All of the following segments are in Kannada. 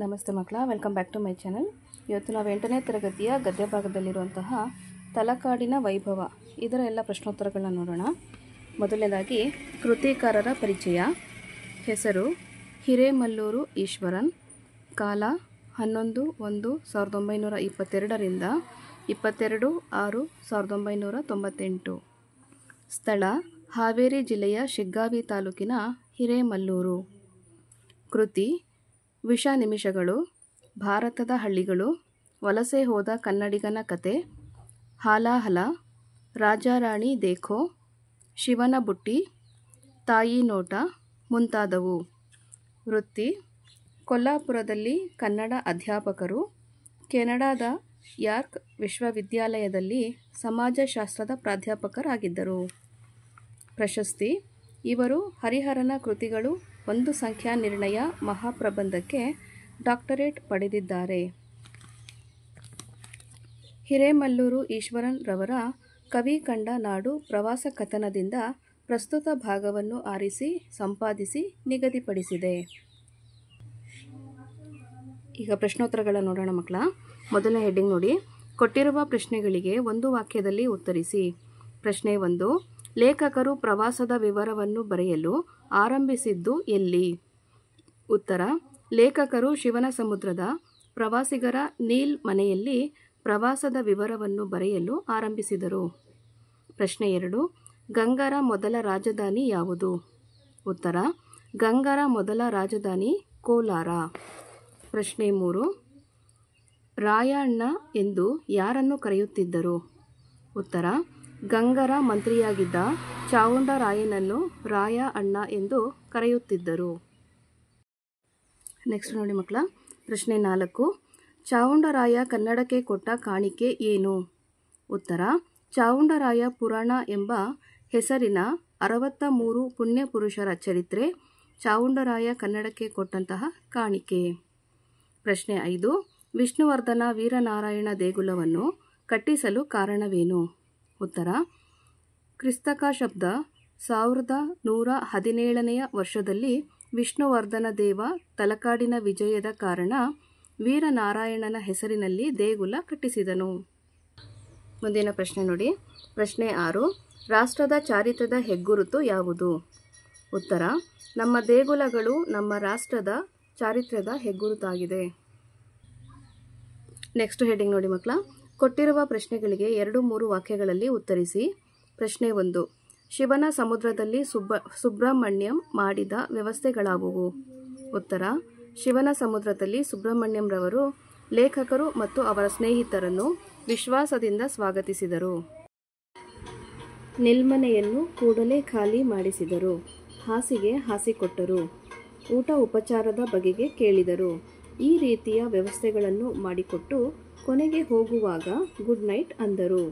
ನಮಸ್ತೆ ಮಕ್ಕಳ, welcome back to my channel. ಇವತ್ತು ನಾವು 8ನೇ ತರಗತಿಯ ಗದ್ಯ ಭಾಗದಲ್ಲಿರುವಂತಹ ತಲಕಾಡಿನ ವೈಭವ ಇದರ ಎಲ್ಲ ಪ್ರಶ್ನೋತ್ತರಗಳನ್ನ ನೋಡೋಣ. ಮೊದಲನೇದಾಗಿ ಕೃತಿಕಾರರ ಪರಿಚಯ. ಹೆಸರು ಹಿರೇಮಲ್ಲೂರು ಈಶ್ವರನ್. ಕಾಲ 11/1/1922 22/6/1998. ಸ್ಥಳ ಹಾವೇರಿ ಜಿಲ್ಲೆಯ ಶಿಗ್ಗಾವಿ ತಾಲೂಕಿನ ಹಿರೇಮಲ್ಲೂರು. ಕೃತಿ ವಿಷ ನಿಮಿಷಗಳು, ಭಾರತದ ಹಳ್ಳಿಗಳು, ವಲಸೆ ಹೋದ ಕನ್ನಡಿಗನ ಕತೆ, ಹಾಲಾಹಲ, ರಾಜಾರಾಣಿ ದೇಖೋ, ಶಿವನ ಬುಟ್ಟಿ, ತಾಯಿ ನೋಟ ಮುಂತಾದವು. ವೃತ್ತಿ ಕೊಲ್ಲಾಪುರದಲ್ಲಿ ಕನ್ನಡ ಅಧ್ಯಾಪಕರು, ಕೆನಡಾದ ಯಾರ್ಕ್ ವಿಶ್ವವಿದ್ಯಾಲಯದಲ್ಲಿ ಸಮಾಜಶಾಸ್ತ್ರದ ಪ್ರಾಧ್ಯಾಪಕರಾಗಿದ್ದರು. ಪ್ರಶಸ್ತಿ ಇವರು ಹರಿಹರನ ಕೃತಿಗಳು ಒಂದು ಸಂಖ್ಯಾ ನಿರ್ಣಯ ಮಹಾಪ್ರಬಂಧಕ್ಕೆ ಡಾಕ್ಟರೇಟ್ ಪಡೆದಿದ್ದಾರೆ. ಹಿರೇಮಲ್ಲೂರು ಈಶ್ವರನ್ ರವರ ಕವಿ ಕಂಡ ನಾಡು ಪ್ರವಾಸ ಕಥನದಿಂದ ಪ್ರಸ್ತುತ ಭಾಗವನ್ನು ಆರಿಸಿ ಸಂಪಾದಿಸಿ ನಿಗದಿಪಡಿಸಿದೆ. ಈಗ ಪ್ರಶ್ನೋತ್ತರಗಳನ್ನು ನೋಡೋಣ ಮಕ್ಕಳ. ಮೊದಲನೇ ಹೆಡ್ಡಿಂಗ್ ನೋಡಿ. ಕೊಟ್ಟಿರುವ ಪ್ರಶ್ನೆಗಳಿಗೆ ಒಂದು ವಾಕ್ಯದಲ್ಲಿ ಉತ್ತರಿಸಿ. ಪ್ರಶ್ನೆ 1. ಲೇಖಕರು ಪ್ರವಾಸದ ವಿವರವನ್ನು ಬರೆಯಲು ಆರಂಭಿಸಿದ್ದು ಎಲ್ಲಿ? ಉತ್ತರ: ಲೇಖಕರು ಶಿವನ ಸಮುದ್ರದ ಪ್ರವಾಸಿಗರ ನೀಲ್ ಮನೆಯಲ್ಲಿ ಪ್ರವಾಸದ ವಿವರವನ್ನು ಬರೆಯಲು ಆರಂಭಿಸಿದರು. ಪ್ರಶ್ನೆ 2. ಗಂಗರ ಮೊದಲ ರಾಜಧಾನಿ ಯಾವುದು? ಉತ್ತರ: ಗಂಗರ ಮೊದಲ ರಾಜಧಾನಿ ಕೋಲಾರ. ಪ್ರಶ್ನೆ 3. ರಾಯಣ್ಣ ಎಂದು ಯಾರನ್ನು ಕರೆಯುತ್ತಿದ್ದರು? ಉತ್ತರ: ಗಂಗರ ಮಂತ್ರಿಯಾಗಿದ್ದ ಚಾವುಂಡರಾಯನನ್ನು ರಾಯ ಅಣ್ಣ ಎಂದು ಕರೆಯುತ್ತಿದ್ದರು. ನೆಕ್ಸ್ಟ್ ನೋಡಿ ಮಕ್ಕಳ. ಪ್ರಶ್ನೆ 4. ಚಾವುಂಡರಾಯ ಕನ್ನಡಕ್ಕೆ ಕೊಟ್ಟ ಕಾಣಿಕೆ ಏನು? ಉತ್ತರ: ಚಾವುಂಡರಾಯ ಪುರಾಣ ಎಂಬ ಹೆಸರಿನ 63 ಪುಣ್ಯ ಪುರುಷರ ಚರಿತ್ರೆ ಚಾವುಂಡರಾಯ ಕನ್ನಡಕ್ಕೆ ಕೊಟ್ಟಂತಹ ಕಾಣಿಕೆ. ಪ್ರಶ್ನೆ 5. ವಿಷ್ಣುವರ್ಧನ ವೀರನಾರಾಯಣ ದೇಗುಲವನ್ನು ಕಟ್ಟಿಸಲು ಕಾರಣವೇನು? ಉತ್ತರ: ಕ್ರಿಸ್ತಕ ಶಬ್ದ 1117ನೇ ವರ್ಷದಲ್ಲಿ ವಿಷ್ಣುವರ್ಧನ ದೇವ ತಲಕಾಡಿನ ವಿಜಯದ ಕಾರಣ ವೀರನಾರಾಯಣನ ಹೆಸರಿನಲ್ಲಿ ದೇಗುಲ ಕಟ್ಟಿಸಿದನು. ಮುಂದಿನ ಪ್ರಶ್ನೆ ನೋಡಿ. ಪ್ರಶ್ನೆ 6. ರಾಷ್ಟ್ರದ ಚಾರಿತ್ರ್ಯದ ಹೆಗ್ಗುರುತು ಯಾವುದು? ಉತ್ತರ: ನಮ್ಮ ದೇಗುಲಗಳು ನಮ್ಮ ರಾಷ್ಟ್ರದ ಚಾರಿತ್ರ್ಯದ ಹೆಗ್ಗುರುತಾಗಿದೆ. ನೆಕ್ಸ್ಟ್ ಹೆಡ್ಡಿಂಗ್ ನೋಡಿ ಮಕ್ಕಳ. ಕೊಟ್ಟಿರುವ ಪ್ರಶ್ನೆಗಳಿಗೆ 2-3 ವಾಕ್ಯಗಳಲ್ಲಿ ಉತ್ತರಿಸಿ. ಪ್ರಶ್ನೆ 1. ಶಿವನ ಸಮುದ್ರದಲ್ಲಿ ಸುಬ್ರಹ್ಮಣ್ಯಂ ಮಾಡಿದ ವ್ಯವಸ್ಥೆಗಳಾವುವು? ಉತ್ತರ: ಶಿವನ ಸಮುದ್ರದಲ್ಲಿ ಸುಬ್ರಹ್ಮಣ್ಯಂ ರವರು ಲೇಖಕರು ಮತ್ತು ಅವರ ಸ್ನೇಹಿತರನ್ನು ವಿಶ್ವಾಸದಿಂದ ಸ್ವಾಗತಿಸಿದರು. ನಿಲ್ಮನೆಯನ್ನು ಕೂಡಲೇ ಖಾಲಿ ಮಾಡಿಸಿದರು. ಹಾಸಿಗೆ ಹಾಸಿಕೊಟ್ಟರು. ಊಟ ಉಪಚಾರದ ಬಗೆಗೆ ಕೇಳಿದರು. ಈ ರೀತಿಯ ವ್ಯವಸ್ಥೆಗಳನ್ನು ಮಾಡಿಕೊಟ್ಟು ಕೊನೆಗೆ ಹೋಗುವಾಗ ಗುಡ್ ನೈಟ್ ಅಂದರು.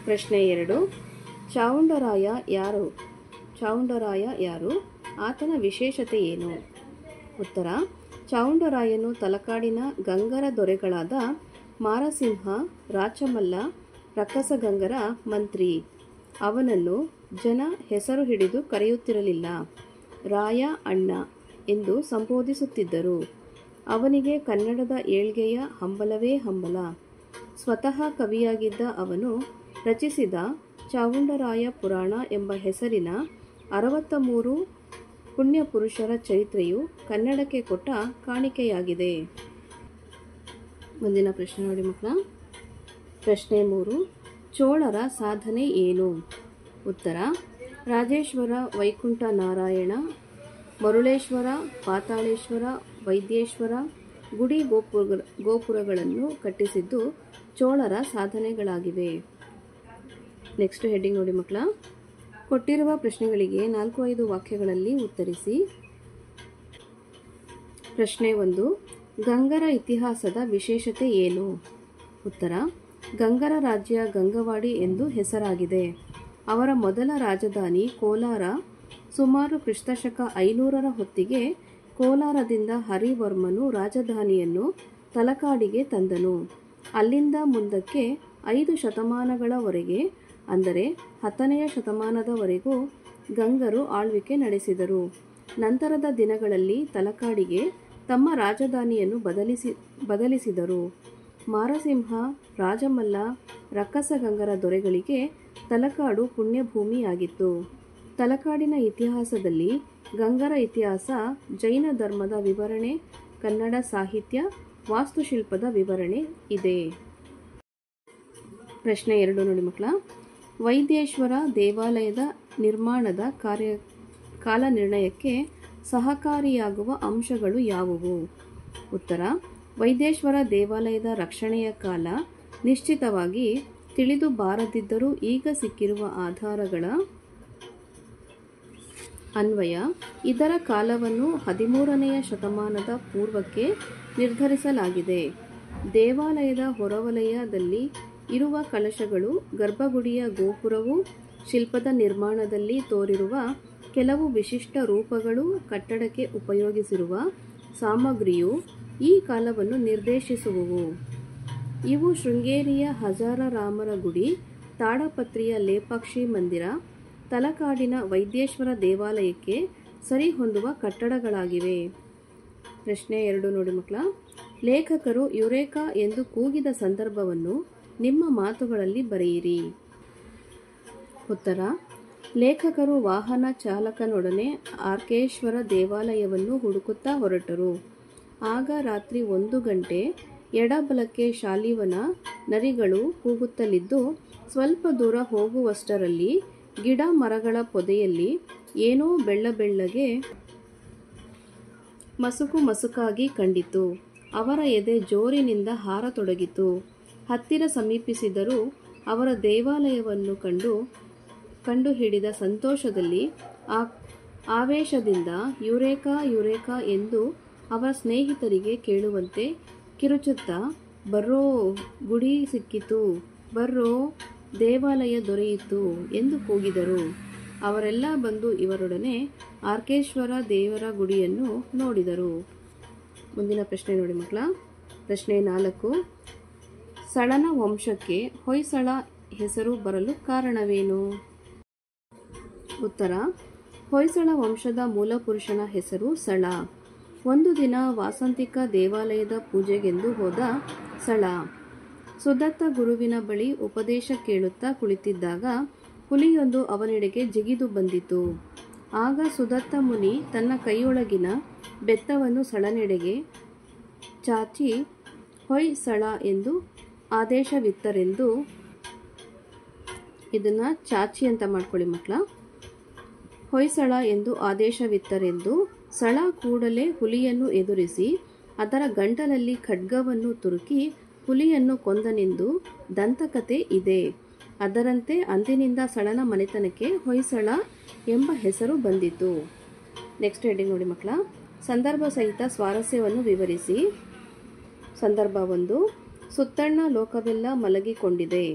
ಪ್ರಶ್ನೆ 2. ಚಾವುಂಡರಾಯ ಯಾರು? ಆತನ ವಿಶೇಷತೆ ಏನು? ಉತ್ತರ: ಚಾವುಂಡರಾಯನು ತಲಕಾಡಿನ ಗಂಗರ ದೊರೆಗಳಾದ ಮಾರಸಿಂಹ, ರಾಚಮಲ್ಲ, ರಕ್ಕಸಗಂಗರ ಮಂತ್ರಿ. ಅವನನ್ನು ಜನ ಹೆಸರು ಹಿಡಿದು ಕರೆಯುತ್ತಿರಲಿಲ್ಲ, ರಾಯ ಅಣ್ಣ ಎಂದು ಸಂಬೋಧಿಸುತ್ತಿದ್ದರು. ಅವನಿಗೆ ಕನ್ನಡದ ಏಳ್ಗೆಯ ಹಂಬಲವೇ ಹಂಬಲ. ಸ್ವತಃ ಕವಿಯಾಗಿದ್ದ ಅವನು ರಚಿಸಿದ ಚಾವುಂಡರಾಯ ಪುರಾಣ ಎಂಬ ಹೆಸರಿನ 63 ಪುಣ್ಯ ಪುರುಷರ ಚರಿತ್ರೆಯು ಕನ್ನಡಕ್ಕೆ ಕೊಟ್ಟ ಕಾಣಿಕೆಯಾಗಿದೆ. ಮುಂದಿನ ಪ್ರಶ್ನೆ ನೋಡಿ ಮಕ್ಕಳ. ಪ್ರಶ್ನೆ 3. ಚೋಳರ ಸಾಧನೆ ಏನು? ಉತ್ತರ: ರಾಜೇಶ್ವರ, ವೈಕುಂಠ ನಾರಾಯಣ, ಮರುಳೇಶ್ವರ, ಪಾತಾಳೇಶ್ವರ, ವೈದ್ಯೇಶ್ವರ ಗುಡಿ ಗೋಪುರಗಳನ್ನು ಕಟ್ಟಿಸಿದ್ದು ಚೋಳರ ಸಾಧನೆಗಳಾಗಿವೆ. ನೆಕ್ಸ್ಟ್ ಹೆಡ್ಡಿಂಗ್ ನೋಡಿ ಮಕ್ಕಳ. ಕೊಟ್ಟಿರುವ ಪ್ರಶ್ನೆಗಳಿಗೆ 4-5 ವಾಕ್ಯಗಳಲ್ಲಿ ಉತ್ತರಿಸಿ. ಪ್ರಶ್ನೆ 1. ಗಂಗರ ಇತಿಹಾಸದ ವಿಶೇಷತೆ ಏನು? ಉತ್ತರ: ಗಂಗರ ರಾಜ್ಯ ಗಂಗವಾಡಿ ಎಂದು ಹೆಸರಾಗಿದೆ. ಅವರ ಮೊದಲ ರಾಜಧಾನಿ ಕೋಲಾರ. ಸುಮಾರು ಕ್ರಿಸ್ತಶಕ 500ರ ಹೊತ್ತಿಗೆ ಕೋಲಾರದಿಂದ ಹರಿವರ್ಮನು ರಾಜಧಾನಿಯನ್ನು ತಲಕಾಡಿಗೆ ತಂದನು. ಅಲ್ಲಿಂದ ಮುಂದಕ್ಕೆ 5 ಶತಮಾನಗಳವರೆಗೆ, ಅಂದರೆ 10ನೇ ಶತಮಾನದವರೆಗೂ ಗಂಗರು ಆಳ್ವಿಕೆ ನಡೆಸಿದರು. ನಂತರದ ದಿನಗಳಲ್ಲಿ ತಲಕಾಡಿಗೆ ತಮ್ಮ ರಾಜಧಾನಿಯನ್ನು ಬದಲಿಸಿದರು. ಮಾರಸಿಂಹ, ರಾಜಮಲ್ಲ, ರಕ್ಕಸಗಂಗರ ದೊರೆಗಳಿಗೆ ತಲಕಾಡು ಪುಣ್ಯಭೂಮಿಯಾಗಿತ್ತು. ತಲಕಾಡಿನ ಇತಿಹಾಸದಲ್ಲಿ ಗಂಗರ ಇತಿಹಾಸ, ಜೈನ ಧರ್ಮದ ವಿವರಣೆ, ಕನ್ನಡ ಸಾಹಿತ್ಯ, ವಾಸ್ತುಶಿಲ್ಪದ ವಿವರಣೆ ಇದೆ. ಪ್ರಶ್ನೆ 2 ನೋಡಿ ಮಕ್ಕಳ. ವೈದೇಶ್ವರ ದೇವಾಲಯದ ನಿರ್ಮಾಣದ ಕಾಲ ನಿರ್ಣಯಕ್ಕೆ ಸಹಕಾರಿಯಾಗುವ ಅಂಶಗಳು ಯಾವುವು? ಉತ್ತರ: ವೈದೇಶ್ವರ ದೇವಾಲಯದ ರಕ್ಷಣೆಯ ಕಾಲ ನಿಶ್ಚಿತವಾಗಿ ತಿಳಿದು ಬಾರದಿದ್ದರೂ ಈಗ ಸಿಕ್ಕಿರುವ ಆಧಾರಗಳ ಅನ್ವಯ ಇದರ ಕಾಲವನ್ನು 13ನೇ ಶತಮಾನದ ಪೂರ್ವಕ್ಕೆ ನಿರ್ಧರಿಸಲಾಗಿದೆ. ದೇವಾಲಯದ ಹೊರವಲಯದಲ್ಲಿ ಇರುವ ಕಲಶಗಳು, ಗರ್ಭಗುಡಿಯ ಗೋಪುರವು, ಶಿಲ್ಪದ ನಿರ್ಮಾಣದಲ್ಲಿ ತೋರಿರುವ ಕೆಲವು ವಿಶಿಷ್ಟ ರೂಪಗಳು, ಕಟ್ಟಡಕ್ಕೆ ಉಪಯೋಗಿಸಿರುವ ಸಾಮಗ್ರಿಯು ಈ ಕಾಲವನ್ನು ನಿರ್ದೇಶಿಸುವುವು. ಇವು ಶೃಂಗೇರಿಯ ಹಜಾರರಾಮರ ಗುಡಿ, ತಾಡಪತ್ರಿಯ ಲೇಪಾಕ್ಷಿ ಮಂದಿರ, ತಲಕಾಡಿನ ವೈದೇಶ್ವರ ದೇವಾಲಯಕ್ಕೆ ಸರಿಹೊಂದುವ ಕಟ್ಟಡಗಳಾಗಿವೆ. ಪ್ರಶ್ನೆ 2 ನೋಡಿ ಮಕ್ಕಳ. ಲೇಖಕರು ಯುರೇಕಾ ಎಂದು ಕೂಗಿದ ಸಂದರ್ಭವನ್ನು ನಿಮ್ಮ ಮಾತುಗಳಲ್ಲಿ ಬರೆಯಿರಿ. ಉತ್ತರ: ಲೇಖಕರು ವಾಹನ ಚಾಲಕನೊಡನೆ ಆರ್ಕೇಶ್ವರ ದೇವಾಲಯವನ್ನು ಹುಡುಕುತ್ತಾ ಹೊರಟರು. ಆಗ ರಾತ್ರಿ 1 ಗಂಟೆ. ಎಡಬಲಕ್ಕೆ ಶಾಲಿವನ ನರಿಗಳು ಕೂಗುತ್ತಲಿದ್ದು, ಸ್ವಲ್ಪ ದೂರ ಹೋಗುವಷ್ಟರಲ್ಲಿ ಗಿಡ ಮರಗಳ ಪೊದೆಯಲ್ಲಿ ಏನೋ ಬೆಳ್ಳಗೆ ಮಸುಕಾಗಿ ಕಂಡಿತು. ಅವರ ಎದೆ ಜೋರಿನಿಂದ ಹಾರತೊಡಗಿತು. ಹತ್ತಿರ ಸಮೀಪಿಸಿದರೂ ಅವರ ದೇವಾಲಯವನ್ನು ಕಂಡು ಹಿಡಿದ ಸಂತೋಷದಲ್ಲಿ, ಆವೇಶದಿಂದ ಯುರೇಕಾ ಯುರೇಕಾ ಎಂದು ಅವರ ಸ್ನೇಹಿತರಿಗೆ ಕೇಳುವಂತೆ ಕಿರುಚುತ್ತಾ, ಬರ್ರೋ, ಗುಡಿ ಸಿಕ್ಕಿತು, ಬರ್ರೋ, ದೇವಾಲಯ ದೊರೆಯಿತು ಎಂದು ಕೂಗಿದರು. ಅವರೆಲ್ಲ ಬಂದು ಇವರೊಡನೆ ಆರ್ಕೇಶ್ವರ ದೇವರ ಗುಡಿಯನ್ನು ನೋಡಿದರು. ಮುಂದಿನ ಪ್ರಶ್ನೆ ನೋಡಿ ಮಕ್ಕಳ. ಪ್ರಶ್ನೆ 4. ಸಳನ ವಂಶಕ್ಕೆ ಹೊಯ್ಸಳ ಹೆಸರು ಬರಲು ಕಾರಣವೇನು? ಉತ್ತರ: ಹೊಯ್ಸಳ ವಂಶದ ಮೂಲಪುರುಷನ ಹೆಸರು ಸಳ. ಒಂದು ದಿನ ವಾಸಂತಿಕ ದೇವಾಲಯದ ಪೂಜೆಗೆಂದು ಹೋದ ಸಳ ಸುದತ್ತ ಗುರುವಿನ ಬಳಿ ಉಪದೇಶ ಕೇಳುತ್ತಾ ಕುಳಿತಿದ್ದಾಗ ಹುಲಿಯೊಂದು ಅವನೆಡೆಗೆ ಜಿಗಿದು ಬಂದಿತು. ಆಗ ಸುದತ್ತ ಮುನಿ ತನ್ನ ಕೈಯೊಳಗಿನ ಬೆತ್ತವನ್ನು ಸಳನೆಡೆಗೆ ಚಾಚಿ ಹೊಯ್ ಸಳ ಎಂದು ಆದೇಶವಿತ್ತರೆಂದು, ಇದನ್ನ ಚಾಚಿ ಅಂತ ಮಾಡ್ಕೊಳ್ಳಿ ಮಕ್ಕಳ, ಹೊಯ್ಸಳ ಎಂದು ಆದೇಶವಿತ್ತರೆಂದು ಸಳ ಕೂಡಲೇ ಹುಲಿಯನ್ನು ಎದುರಿಸಿ ಅದರ ಗಂಟಲಲ್ಲಿ ಖಡ್ಗವನ್ನು ತುರುಕಿ ಹುಲಿಯನ್ನು ಕೊಂದನೆಂದು ದಂತಕತೆ ಇದೆ. ಅದರಂತೆ ಅಂದಿನಿಂದ ಸಳನ ಮನೆತನಕ್ಕೆ ಹೊಯ್ಸಳ ಎಂಬ ಹೆಸರು ಬಂದಿತು. ನೆಕ್ಸ್ಟ್ ಹೆಡ್ಡಿಂಗ್ ನೋಡಿ ಮಕ್ಕಳ. ಸಂದರ್ಭ ಸಹಿತ ಸ್ವಾರಸ್ಯವನ್ನು ವಿವರಿಸಿ. ಸಂದರ್ಭ 1. ಸುತ್ತಣ್ಣ ಲೋಕವೆಲ್ಲ ಮಲಗಿಕೊಂಡಿದೆ.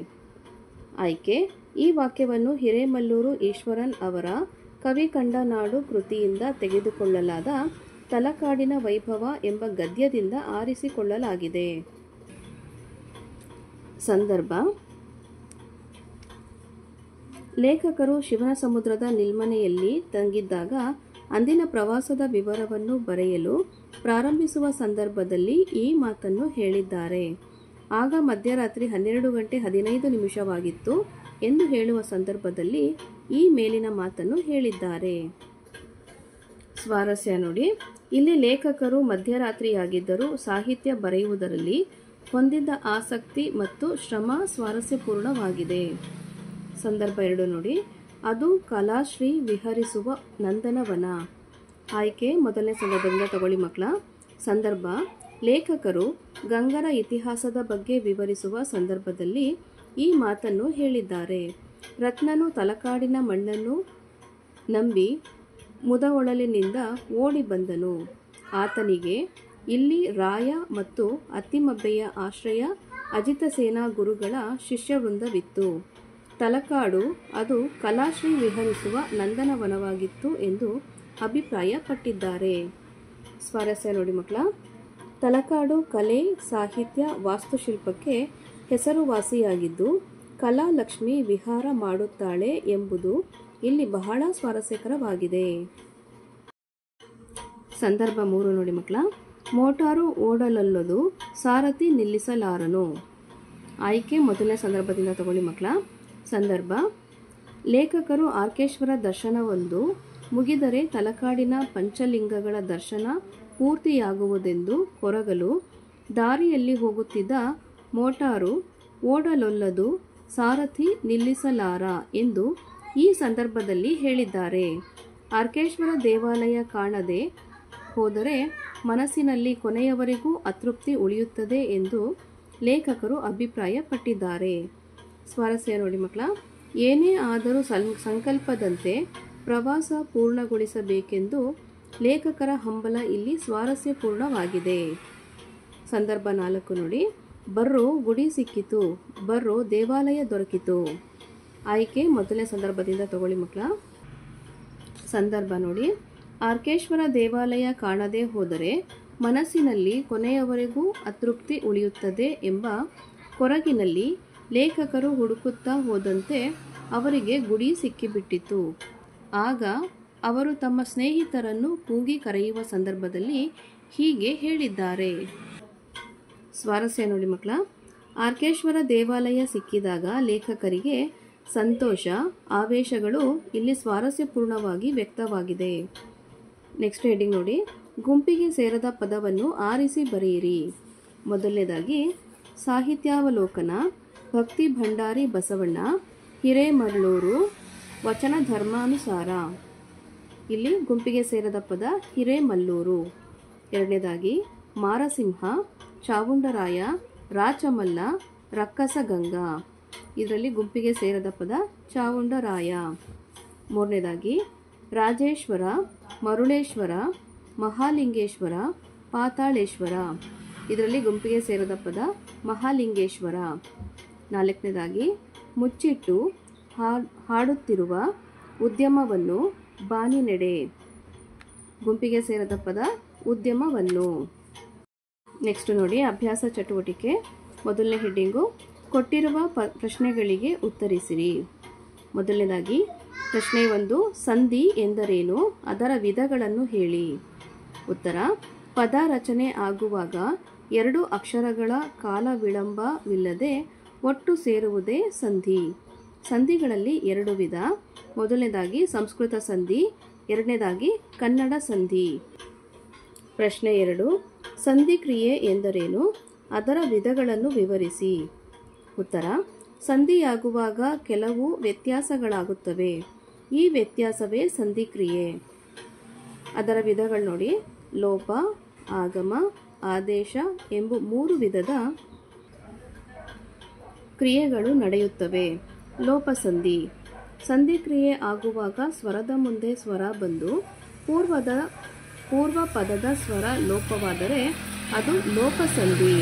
ಆಯ್ಕೆ: ಈ ವಾಕ್ಯವನ್ನು ಹಿರೇಮಲ್ಲೂರು ಈಶ್ವರನ್ ಅವರ ಕವಿ ಕಂಡ ನಾಡು ಕೃತಿಯಿಂದ ತೆಗೆದುಕೊಳ್ಳಲಾದ ತಲಕಾಡಿನ ವೈಭವ ಎಂಬ ಗದ್ಯದಿಂದ ಆರಿಸಿಕೊಳ್ಳಲಾಗಿದೆ. ಸಂದರ್ಭ: ಲೇಖಕರು ಶಿವನಸಮುದ್ರದ ನಿಲ್ಮನೆಯಲ್ಲಿ ತಂಗಿದ್ದಾಗ ಅಂದಿನ ಪ್ರವಾಸದ ವಿವರವನ್ನು ಬರೆಯಲು ಪ್ರಾರಂಭಿಸುವ ಸಂದರ್ಭದಲ್ಲಿ ಈ ಮಾತನ್ನು ಹೇಳಿದ್ದಾರೆ. ಆಗ ಮಧ್ಯರಾತ್ರಿ 12:15 ಎಂದು ಹೇಳುವ ಸಂದರ್ಭದಲ್ಲಿ ಈ ಮೇಲಿನ ಮಾತನ್ನು ಹೇಳಿದ್ದಾರೆ. ಸ್ವಾರಸ್ಯ ನೋಡಿ. ಇಲ್ಲಿ ಲೇಖಕರು ಮಧ್ಯರಾತ್ರಿಯಾಗಿದ್ದರೂ ಸಾಹಿತ್ಯ ಬರೆಯುವುದರಲ್ಲಿ ಹೊಂದಿದ್ದ ಆಸಕ್ತಿ ಮತ್ತು ಶ್ರಮ ಸ್ವಾರಸ್ಯಪೂರ್ಣವಾಗಿದೆ. ಸಂದರ್ಭ 2 ನೋಡಿ. ಅದು ಕಲಾಶ್ರೀ ವಿಹರಿಸುವ ನಂದನವನ. ಆಯ್ಕೆ ಮೊದಲನೇ ಸಂದರ್ಭದಿಂದ ತಗೊಳ್ಳಿ ಮಕ್ಕಳ. ಸಂದರ್ಭ: ಲೇಖಕರು ಗಂಗರ ಇತಿಹಾಸದ ಬಗ್ಗೆ ವಿವರಿಸುವ ಸಂದರ್ಭದಲ್ಲಿ ಈ ಮಾತನ್ನು ಹೇಳಿದ್ದಾರೆ. ರತ್ನನು ತಲಕಾಡಿನ ಮಣ್ಣನ್ನು ನಂಬಿ ಮುದವೊಳಲಿನಿಂದ ಓಡಿ ಬಂದನು. ಆತನಿಗೆ ಇಲ್ಲಿ ರಾಯ ಮತ್ತು ಅತ್ತಿಮಬ್ಬೆಯ ಆಶ್ರಯ, ಅಜಿತಸೇನಾ ಗುರುಗಳ ಶಿಷ್ಯವೃಂದವಿತ್ತು. ತಲಕಾಡು ಅದು ಕಲಾಶ್ರೀ ವಿಹರಿಸುವ ನಂದನವನವಾಗಿತ್ತು ಎಂದು ಅಭಿಪ್ರಾಯಪಟ್ಟಿದ್ದಾರೆ. ಸ್ವಾರಸ್ಯ ನೋಡಿ ಮಕ್ಕಳ. ತಲಕಾಡು ಕಲೆ, ಸಾಹಿತ್ಯ, ವಾಸ್ತುಶಿಲ್ಪಕ್ಕೆ ಹೆಸರುವಾಸಿಯಾಗಿದ್ದು ಕಲಾಲಕ್ಷ್ಮಿ ವಿಹಾರ ಮಾಡುತ್ತಾಳೆ ಎಂಬುದು ಇಲ್ಲಿ ಬಹಳ ಸ್ವಾರಸ್ಯಕರವಾಗಿದೆ. ಸಂದರ್ಭ 3 ನೋಡಿ ಮಕ್ಕಳ. ಮೋಟಾರು ಓಡಲೊಲ್ಲದು, ಸಾರಥಿ ನಿಲ್ಲಿಸಲಾರನು. ಆಯ್ಕೆ ಮೊದಲನೇ ಸಂದರ್ಭದಿಂದ ತಗೊಳ್ಳಿ ಮಕ್ಕಳ. ಸಂದರ್ಭ: ಲೇಖಕರು ಆರ್ಕೇಶ್ವರ ದರ್ಶನವೊಂದು ಮುಗಿದರೆ ತಲಕಾಡಿನ ಪಂಚಲಿಂಗಗಳ ದರ್ಶನ ಪೂರ್ತಿಯಾಗುವುದೆಂದು ಕೊರಗಲು ದಾರಿಯಲ್ಲಿ ಹೋಗುತ್ತಿದ್ದ ಮೋಟಾರು ಓಡಲೊಲ್ಲದು, ಸಾರಥಿ ನಿಲ್ಲಿಸಲಾರ ಎಂದು ಈ ಸಂದರ್ಭದಲ್ಲಿ ಹೇಳಿದ್ದಾರೆ. ಆರ್ಕೇಶ್ವರ ದೇವಾಲಯ ಕಾಣದೆ ಹೋದರೆ ಮನಸ್ಸಿನಲ್ಲಿ ಕೊನೆಯವರೆಗೂ ಅತೃಪ್ತಿ ಉಳಿಯುತ್ತದೆ ಎಂದು ಲೇಖಕರು ಅಭಿಪ್ರಾಯಪಟ್ಟಿದ್ದಾರೆ. ಸ್ವಾರಸ್ಯ ನೋಡಿ ಮಕ್ಕಳ. ಏನೇ ಆದರೂ ಸಂಕಲ್ಪದಂತೆ ಪ್ರವಾಸ ಪೂರ್ಣಗೊಳಿಸಬೇಕೆಂದು ಲೇಖಕರ ಹಂಬಲ ಇಲ್ಲಿ ಸ್ವಾರಸ್ಯಪೂರ್ಣವಾಗಿದೆ. ಸಂದರ್ಭ 4 ನೋಡಿ. ಬರ್ರೋ ಗುಡಿ ಸಿಕ್ಕಿತು, ಬರ್ರೋ ದೇವಾಲಯ ದೊರಕಿತು. ಆಯ್ಕೆ ಮೊದಲನೇ ಸಂದರ್ಭದಿಂದ ತಗೊಳ್ಳಿ ಮಕ್ಕಳ. ಸಂದರ್ಭ ನೋಡಿ. ಆರ್ಕೇಶ್ವರ ದೇವಾಲಯ ಕಾಣದೆ ಹೋದರೆ ಮನಸ್ಸಿನಲ್ಲಿ ಕೊನೆಯವರೆಗೂ ಅತೃಪ್ತಿ ಉಳಿಯುತ್ತದೆ ಎಂಬ ಕೊರಗಿನಲ್ಲಿ ಲೇಖಕರು ಹುಡುಕುತ್ತಾ ಹೋದಂತೆ ಅವರಿಗೆ ಗುಡಿ ಸಿಕ್ಕಿಬಿಟ್ಟಿತು. ಆಗ ಅವರು ತಮ್ಮ ಸ್ನೇಹಿತರನ್ನು ಕೂಗಿ ಕರೆಯುವ ಸಂದರ್ಭದಲ್ಲಿ ಹೀಗೆ ಹೇಳಿದ್ದಾರೆ. ಸ್ವಾರಸ್ಯ ನೋಡಿ ಮಕ್ಕಳ. ಆರ್ಕೇಶ್ವರ ದೇವಾಲಯ ಸಿಕ್ಕಿದಾಗ ಲೇಖಕರಿಗೆ ಸಂತೋಷ, ಆವೇಶಗಳು ಇಲ್ಲಿ ಸ್ವಾರಸ್ಯಪೂರ್ಣವಾಗಿ ವ್ಯಕ್ತವಾಗಿದೆ. ನೆಕ್ಸ್ಟ್ ಹೆಡ್ಡಿಂಗ್ ನೋಡಿ. ಗುಂಪಿಗೆ ಸೇರದ ಪದವನ್ನು ಆರಿಸಿ ಬರೆಯಿರಿ. ಮೊದಲನೇದಾಗಿ ಸಾಹಿತ್ಯಾವಲೋಕನ, ಭಕ್ತಿ ಭಂಡಾರಿ ಬಸವಣ್ಣ, ಹಿರೇಮರಳೂರು, ವಚನ ಧರ್ಮಾನುಸಾರ. ಇಲ್ಲಿ ಗುಂಪಿಗೆ ಸೇರದ ಪದ ಹಿರೇಮಲ್ಲೂರು. ಎರಡನೇದಾಗಿ ಮಾರಸಿಂಹ, ಚಾವುಂಡರಾಯ, ರಾಚಮಲ್ಲ, ರಕ್ಕಸಗಂಗಾ. ಇದರಲ್ಲಿ ಗುಂಪಿಗೆ ಸೇರದ ಪದ ಚಾವುಂಡರಾಯ. ಮೂರನೇದಾಗಿ ರಾಜೇಶ್ವರ, ಮರುಳೇಶ್ವರ, ಮಹಾಲಿಂಗೇಶ್ವರ, ಪಾತಾಳೇಶ್ವರ. ಇದರಲ್ಲಿ ಗುಂಪಿಗೆ ಸೇರದ ಪದ ಮಹಾಲಿಂಗೇಶ್ವರ. ನಾಲ್ಕನೇದಾಗಿ ಮುಚ್ಚಿಟ್ಟು ಹಾಡುತ್ತಿರುವ ಉದ್ಯಮವನ್ನು ಬಾನಿನೆಡೆ. ಗುಂಪಿಗೆ ಸೇರದ ಪದ ಉದ್ಯಮವನ್ನು. ನೆಕ್ಸ್ಟ್ ನೋಡಿ ಅಭ್ಯಾಸ ಚಟುವಟಿಕೆ. ಮೊದಲನೇ ಹೆಡ್ಡಿಂಗು ಕೊಟ್ಟಿರುವ ಪ್ರಶ್ನೆಗಳಿಗೆ ಉತ್ತರಿಸಿರಿ. ಮೊದಲನೇದಾಗಿ ಪ್ರಶ್ನೆ 1, ಸಂಧಿ ಎಂದರೇನು, ಅದರ ವಿಧಗಳನ್ನು ಹೇಳಿ. ಉತ್ತರ: ಪದ ರಚನೆ ಆಗುವಾಗ 2 ಅಕ್ಷರಗಳ ಕಾಲ ವಿಳಂಬವಿಲ್ಲದೆ ಒಟ್ಟು ಸೇರುವುದೇ ಸಂಧಿ. ಸಂಧಿಗಳಲ್ಲಿ 2 ವಿಧ. ಮೊದಲನೇದಾಗಿ ಸಂಸ್ಕೃತ ಸಂಧಿ, ಎರಡನೇದಾಗಿ ಕನ್ನಡ ಸಂಧಿ. ಪ್ರಶ್ನೆ 2, ಸಂಧಿ ಕ್ರಿಯೆ ಎಂದರೇನು, ಅದರ ವಿಧಗಳನ್ನು ವಿವರಿಸಿ. ಉತ್ತರ: ಸಂಧಿಯಾಗುವಾಗ ಕೆಲವು ವ್ಯತ್ಯಾಸಗಳಾಗುತ್ತವೆ. ಈ ವ್ಯತ್ಯಾಸವೇ ಸಂಧಿ ಕ್ರಿಯೆ. ಅದರ ವಿಧಗಳು ನೋಡಿ. ಲೋಪ, ಆಗಮ, ಆದೇಶ ಎಂಬ 3 ವಿಧದ ಕ್ರಿಯೆಗಳು ನಡೆಯುತ್ತವೆ. ಲೋಪ ಸಂಧಿ. ಸಂಧಿ ಕ್ರಿಯೆ ಆಗುವಾಗ ಸ್ವರದ ಮುಂದೆ ಸ್ವರ ಬಂದು ಪೂರ್ವ ಪದದ ಸ್ವರ ಲೋಪವಾದರೆ ಅದು ಲೋಪ ಸಂಧಿ.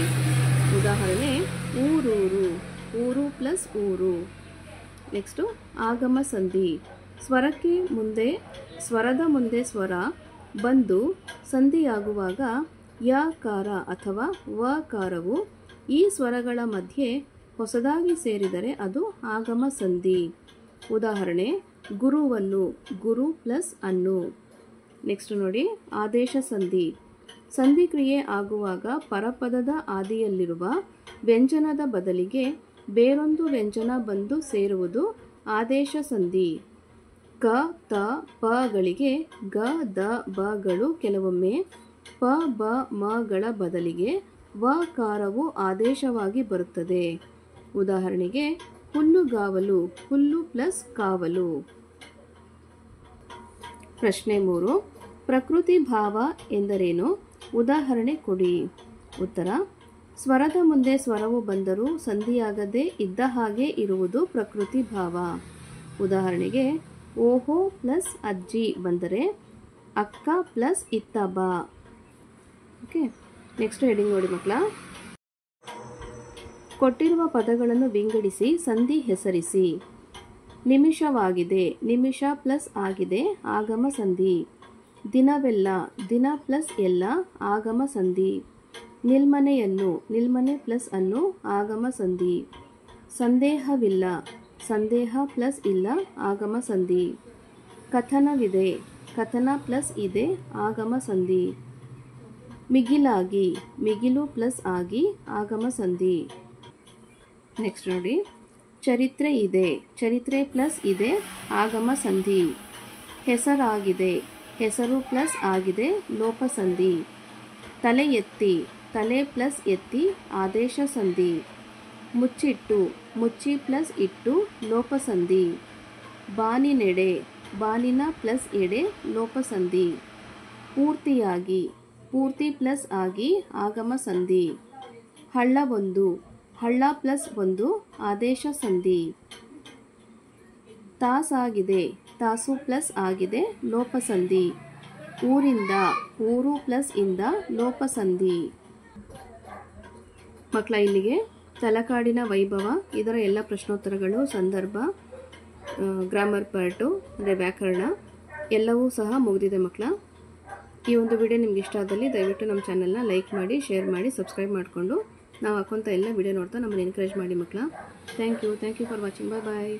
ಉದಾಹರಣೆ ಊರೂರು, ಊರು ಪ್ಲಸ್ ಊರು. ನೆಕ್ಸ್ಟು ಆಗಮ ಸಂಧಿ. ಸ್ವರದ ಮುಂದೆ ಸ್ವರ ಬಂದು ಸಂಧಿಯಾಗುವಾಗ ಯಕಾರ ಅಥವಾ ವಕಾರವು ಈ ಸ್ವರಗಳ ಮಧ್ಯೆ ಹೊಸದಾಗಿ ಸೇರಿದರೆ ಅದು ಆಗಮ ಸಂಧಿ. ಉದಾಹರಣೆ ಗುರುವನ್ನು, ಗುರು ಪ್ಲಸ್ ಅನ್ನು. ನೆಕ್ಸ್ಟ್ ನೋಡಿ ಆದೇಶ ಸಂಧಿ. ಸಂಧಿ ಕ್ರಿಯೆ ಆಗುವಾಗ ಪರಪದದ ಆದಿಯಲ್ಲಿರುವ ವ್ಯಂಜನದ ಬದಲಿಗೆ ಬೇರೊಂದು ವ್ಯಂಜನ ಬಂದು ಸೇರುವುದು ಆದೇಶ ಸಂಧಿ. ಕ, ತ, ಪಗಳಿಗೆ ಗ, ದ, ಬಗಳು ಕೆಲವೊಮ್ಮೆ ಪ, ಬ, ಮಗಳ ಬದಲಿಗೆ ವಕಾರವು ಆದೇಶವಾಗಿ ಬರುತ್ತದೆ. ಉದಾಹರಣೆಗೆ ಹುಲ್ಲುಗಾವಲು, ಹುಲ್ಲು ಪ್ಲಸ್ ಕಾವಲು. ಪ್ರಶ್ನೆ 3, ಪ್ರಕೃತಿ ಭಾವ ಎಂದರೇನು, ಉದಾಹರಣೆ ಕೊಡಿ. ಉತ್ತರ: ಸ್ವರದ ಮುಂದೆ ಸ್ವರವು ಬಂದರೂ ಸಂಧಿಯಾಗದೆ ಇದ್ದ ಹಾಗೆ ಇರುವುದು ಪ್ರಕೃತಿ ಭಾವ. ಉದಾಹರಣೆಗೆ ಓಹೋ ಪ್ಲಸ್ ಅಜ್ಜಿ ಬಂದರೆ ಅಕ್ಕ ಪ್ಲಸ್ ಇತ್ತ ಬಾ. ಓಕೆ, ನೆಕ್ಸ್ಟ್ ಹೆಡಿಂಗ್ ನೋಡಿ ಮಕ್ಕಳ. ಕೊಟ್ಟಿರುವ ಪದಗಳನ್ನು ವಿಂಗಡಿಸಿ ಸಂಧಿ ಹೆಸರಿಸಿ. ನಿಮಿಷವಾಗಿದೆ, ನಿಮಿಷ ಪ್ಲಸ್ ಆಗಿದೆ, ಆಗಮ ಸಂಧಿ. ದಿನವೆಲ್ಲ, ದಿನ ಪ್ಲಸ್ ಎಲ್ಲ, ಆಗಮ ಸಂಧಿ. ನಿಲ್ಮನೆಯನ್ನು, ನಿಲ್ಮನೆ ಪ್ಲಸ್ ಅನ್ನು, ಆಗಮ ಸಂಧಿ. ಸಂದೇಹವಿಲ್ಲ, ಸಂದೇಹ ಪ್ಲಸ್ ಇಲ್ಲ, ಆಗಮ ಸಂಧಿ. ಕಥನವಿದೆ, ಕಥನ ಪ್ಲಸ್ ಇದೆ ಆಗಮ ಸಂಧಿ. ಮಿಗಿಲಾಗಿ, ಮಿಗಿಲು ಪ್ಲಸ್ ಆಗಿ ಆಗಮ ಸಂಧಿ. ನೆಕ್ಸ್ಟ್ ನೋಡಿ, ಚರಿತ್ರೆ ಇದೆ, ಚರಿತ್ರೆ ಪ್ಲಸ್ ಇದೆ ಆಗಮ ಸಂಧಿ. ಹೆಸರಾಗಿದೆ, ಹೆಸರು ಪ್ಲಸ್ ಆಗಿದೆ ಲೋಪ ಸಂಧಿ. ತಲೆ ಎತ್ತಿ, ತಲೆ ಪ್ಲಸ್ ಎತ್ತಿ ಆದೇಶ ಸಂಧಿ. ಮುಚ್ಚಿಟ್ಟು, ಮುಚ್ಚಿ ಪ್ಲಸ್ ಇಟ್ಟು ಲೋಪ ಸಂಧಿ. ಬಾನಿನೆಡೆ, ಬಾನಿನ ಪ್ಲಸ್ ಎಡೆ ಲೋಪ ಸಂಧಿ. ಪೂರ್ತಿಯಾಗಿ, ಪೂರ್ತಿ ಪ್ಲಸ್ ಆಗಿ ಆಗಮ ಸಂಧಿ. ಹಳ್ಳ ಒಂದು, ಹಳ್ಳ ಪ್ಲಸ್ ಒಂದು ಆದೇಶ ಸಂಧಿ. ತಾಸಾಗಿದೆ, ತಾಸು ಪ್ಲಸ್ ಆಗಿದೆ ಲೋಪ ಸಂಧಿ. ಊರಿಂದ, ಊರು ಪ್ಲಸ್ ಇಂದ ಲೋಪ ಸಂಧಿ. ಮಕ್ಕಳ ಇಲ್ಲಿಗೆ ತಲಕಾಡಿನ ವೈಭವ ಇದರ ಎಲ್ಲ ಪ್ರಶ್ನೋತ್ತರಗಳು, ಸಂದರ್ಭ, ಗ್ರಾಮರ್ ಪಾರ್ಟು ಅಂದರೆ ವ್ಯಾಕರಣ ಎಲ್ಲವೂ ಸಹ ಮುಗಿದಿದೆ ಮಕ್ಕಳ. ಈ ಒಂದು ವಿಡಿಯೋ ನಿಮ್ಗೆ ಇಷ್ಟ ಆದಲ್ಲಿ ದಯವಿಟ್ಟು ನಮ್ಮ ಚಾನಲ್ನ ಲೈಕ್ ಮಾಡಿ, ಶೇರ್ ಮಾಡಿ, ಸಬ್ಸ್ಕ್ರೈಬ್ ಮಾಡಿಕೊಂಡು ನಾವು ಹಾಕುವಂಥ ಎಲ್ಲ ವಿಡಿಯೋ ನೋಡ್ತಾ ನಮ್ಮನ್ನು ಎನ್ಕರೇಜ್ ಮಾಡಿ ಮಕ್ಕಳ. Thank you for watching. Bye.